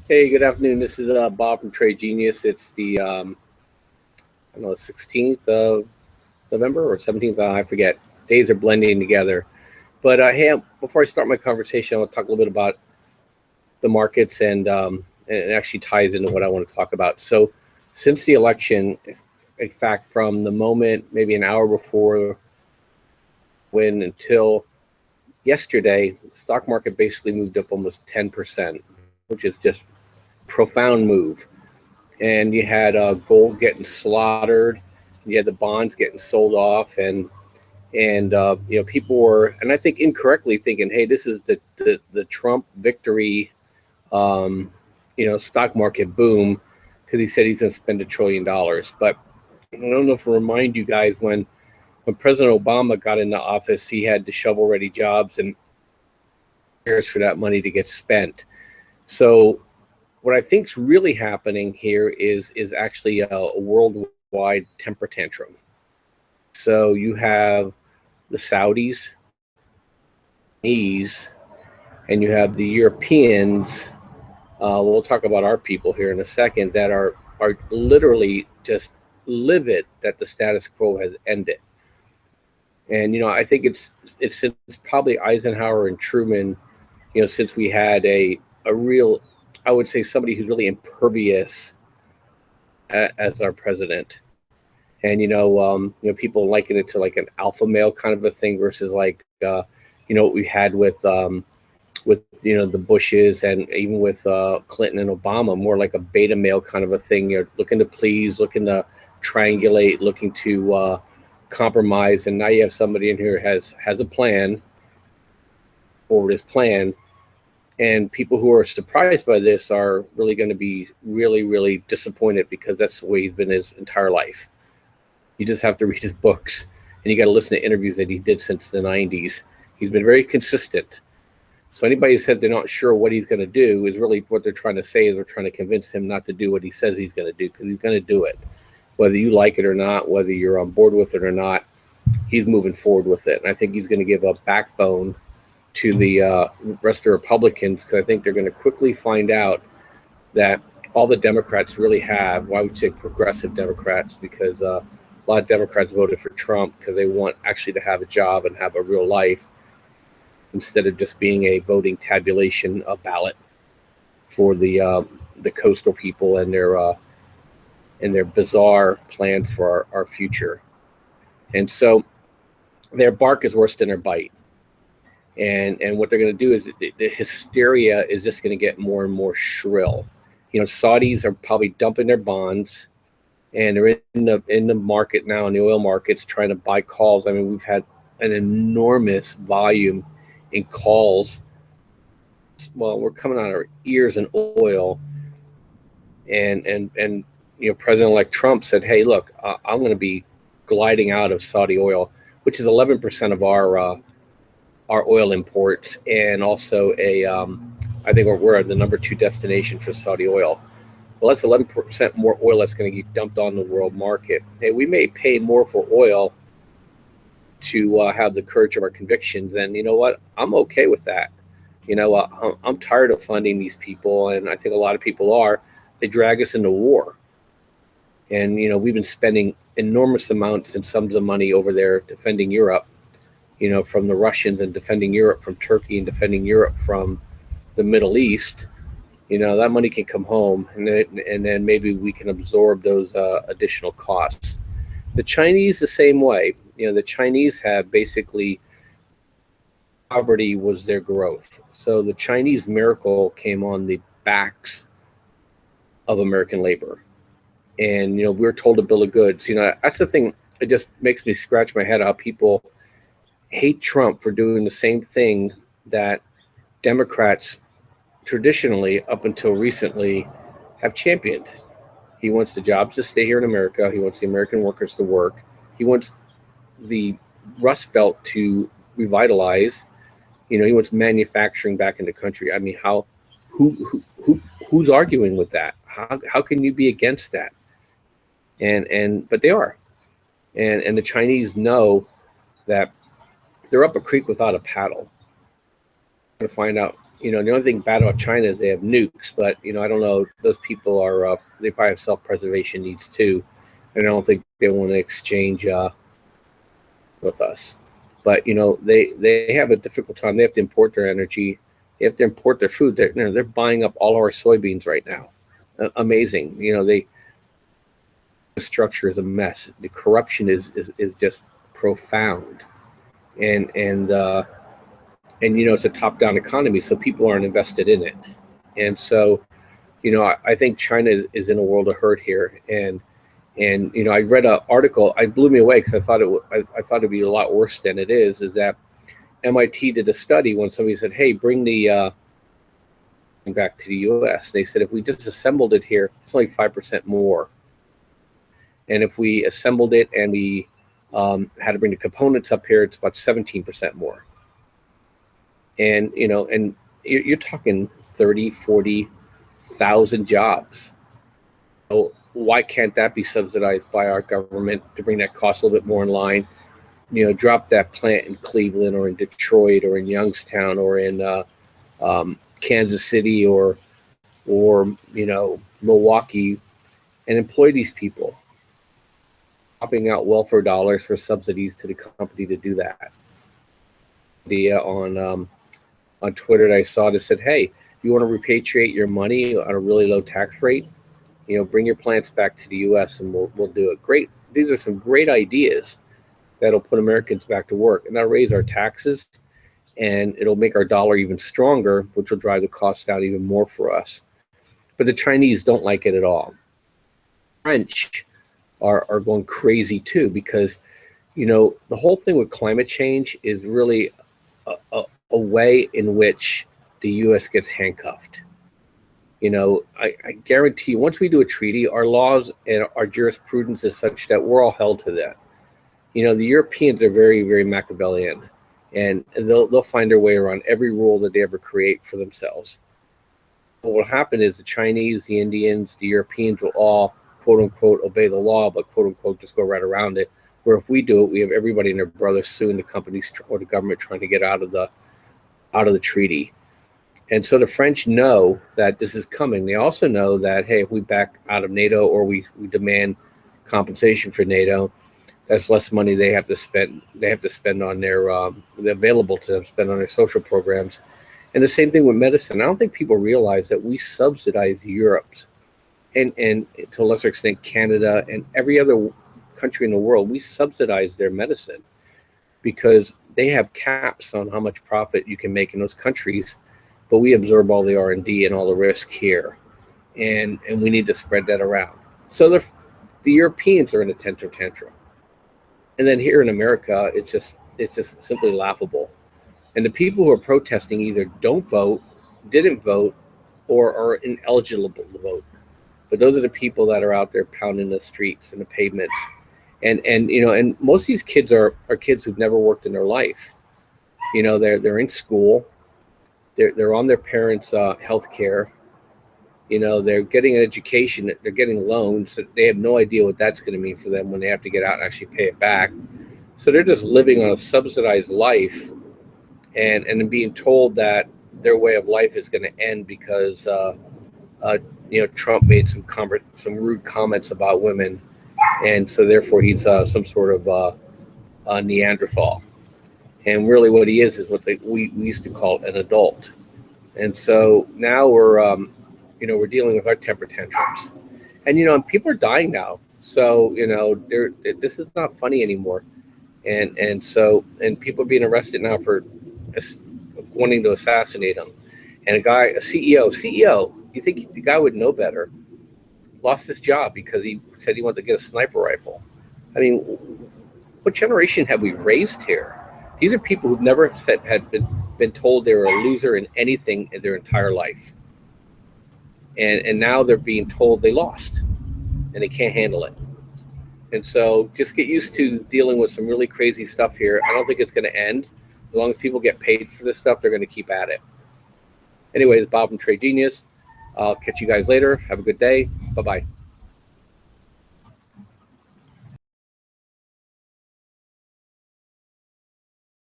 Hey, good afternoon. This is Bob from Trade Genius. It's the I don't know, 16th of November or 17th. I forget. Days are blending together. But hey, before I start my conversation, I want to talk a little bit about the markets, and it actually ties into what I want to talk about. So, since the election, in fact, from the moment maybe an hour before when until yesterday, the stock market basically moved up almost 10%, which is just profound move. And you had gold getting slaughtered, you had the bonds getting sold off, and people were, and I think incorrectly thinking, hey, this is the Trump victory, stock market boom, because he said he's going to spend $1 trillion. But I don't know if I remind you guys when President Obama got into office, he had the shovel-ready jobs and years for that money to get spent. So what I think is really happening here is actually a worldwide temper tantrum. So you have the Saudis, and you have the Europeans. We'll talk about our people here in a second that are literally just livid that the status quo has ended. And I think it's since probably Eisenhower and Truman, since we had a real, I would say, somebody who's really impervious as our president. And people liken it to like an alpha male kind of a thing versus like what we had with the Bushes and even with Clinton and Obama, more like a beta male kind of a thing. You're looking to please, looking to triangulate, looking to compromise. And now you have somebody in here has a plan, forward his plan. And people who are surprised by this are really going to be really, really disappointed, because that's the way he's been his entire life. You just have to read his books, and you got to listen to interviews that he did since the 90s. He's been very consistent. So anybody who said they're not sure what he's going to do is really what they're trying to say is they're trying to convince him not to do what he says he's going to do, because he's going to do it. Whether you like it or not, whether you're on board with it or not, he's moving forward with it. And I think he's going to give a backbone to the rest of Republicans, because I think they're going to quickly find out that all the Democrats really have, well, I would say progressive Democrats, because a lot of Democrats voted for Trump because they want actually to have a job and have a real life, instead of just being a voting tabulation ballot for the coastal people and their bizarre plans for our future. And so their bark is worse than their bite. And what they're going to do is the hysteria is just going to get more and more shrill. Saudis are probably dumping their bonds, and they're in the market now, in the oil markets, trying to buy calls. I mean, we've had an enormous volume in calls. Well, we're coming out of our ears in oil, and President-elect Trump said, "Hey, look, I'm going to be gliding out of Saudi oil, which is 11% of our oil imports, and also I think we're the number 2 destination for Saudi oil. Well, that's 11% more oil that's going to get dumped on the world market. Hey, we may pay more for oil to have the courage of our convictions, and you know what? I'm okay with that. I'm tired of funding these people, and I think a lot of people are. They drag us into war, and we've been spending enormous amounts and sums of money over there defending Europe. From the Russians, and defending Europe from Turkey, and defending Europe from the Middle East. That money can come home, and then maybe we can absorb those additional costs. The Chinese, the same way. The Chinese have basically, poverty was their growth. So the Chinese miracle came on the backs of American labor. And, we're told a bill of goods. That's the thing. It just makes me scratch my head how people hate Trump for doing the same thing that Democrats traditionally, up until recently, have championed. He wants the jobs to stay here in America. He wants the American workers to work. He wants the Rust Belt to revitalize. He wants manufacturing back in the country. I mean, who's arguing with that? How can you be against that? But they are, and the Chinese know that they're up a creek without a paddle. To find out the only thing bad about China is they have nukes, but I don't know. Those people are they probably have self-preservation needs too, and I don't think they want to exchange with us. But they have a difficult time. They have to import their energy. They have to import their food. They're buying up all our soybeans right now. Amazing. The structure is a mess. The corruption is just profound, and it's a top-down economy, so people aren't invested in it. And so I think China is in a world of hurt here. And I read an article. It blew me away because I thought it'd be a lot worse than it is. Is that MIT did a study when somebody said, "Hey, bring the back to the U.S." They said if we disassembled it here, it's only 5% more, and if we assembled it and we had to bring the components up here, it's about 17% more. And you're talking 30, 40,000 jobs. So why can't that be subsidized by our government to bring that cost a little bit more in line? Drop that plant in Cleveland or in Detroit or in Youngstown or in Kansas City or Milwaukee, and employ these people, popping out welfare dollars for subsidies to the company to do that. On Twitter that I saw that said, "Hey, you want to repatriate your money on a really low tax rate? Bring your plants back to the U.S. and we'll do it." Great. These are some great ideas that'll put Americans back to work, and that'll raise our taxes, and it'll make our dollar even stronger, which will drive the cost down even more for us. But the Chinese don't like it at all. French are going crazy too, because the whole thing with climate change is really a way in which the U.S. gets handcuffed. I guarantee you, once we do a treaty, our laws and our jurisprudence is such that we're all held to that. The Europeans are very, very Machiavellian, and they'll find their way around every rule that they ever create for themselves. What will happen is the Chinese, the Indians, the Europeans will all, quote unquote, obey the law, but quote unquote, just go right around it. Where if we do it, we have everybody and their brother suing the companies or the government trying to get out of the treaty. And so the French know that this is coming. They also know that, hey, if we back out of NATO or we demand compensation for NATO, that's less money they have to spend. They have to spend on their available to them, spend on their social programs. And the same thing with medicine. I don't think people realize that we subsidize Europe's and to a lesser extent Canada and every other country in the world. We subsidize their medicine because they have caps on how much profit you can make in those countries, but we absorb all the R&D and all the risk here, and we need to spread that around. So the Europeans are in a tantrum, and then here in America, it's just simply laughable. And the people who are protesting either don't vote, didn't vote, or are ineligible to vote. But those are the people that are out there pounding the streets and the pavements. And most of these kids are kids who've never worked in their life. They're in school, they're on their parents' health care. They're getting an education, they're getting loans. So they have no idea what that's going to mean for them when they have to get out and actually pay it back. So they're just living on a subsidized life, and being told that their way of life is going to end because Trump made some rude comments about women, and so therefore he's some sort of a Neanderthal. And really, what he is what we used to call an adult. And so now we're dealing with our temper tantrums, and people are dying now. So this is not funny anymore, and people are being arrested now for wanting to assassinate him. And a CEO, you think the guy would know better, lost his job because he said he wanted to get a sniper rifle. I mean, what generation have we raised here? These are people who've never had been told they were a loser in anything in their entire life. And now they're being told they lost and they can't handle it. And so just get used to dealing with some really crazy stuff here. I don't think it's going to end. As long as people get paid for this stuff, they're going to keep at it. Anyways, Bob from Trade Genius. I'll catch you guys later. Have a good day. Bye-bye.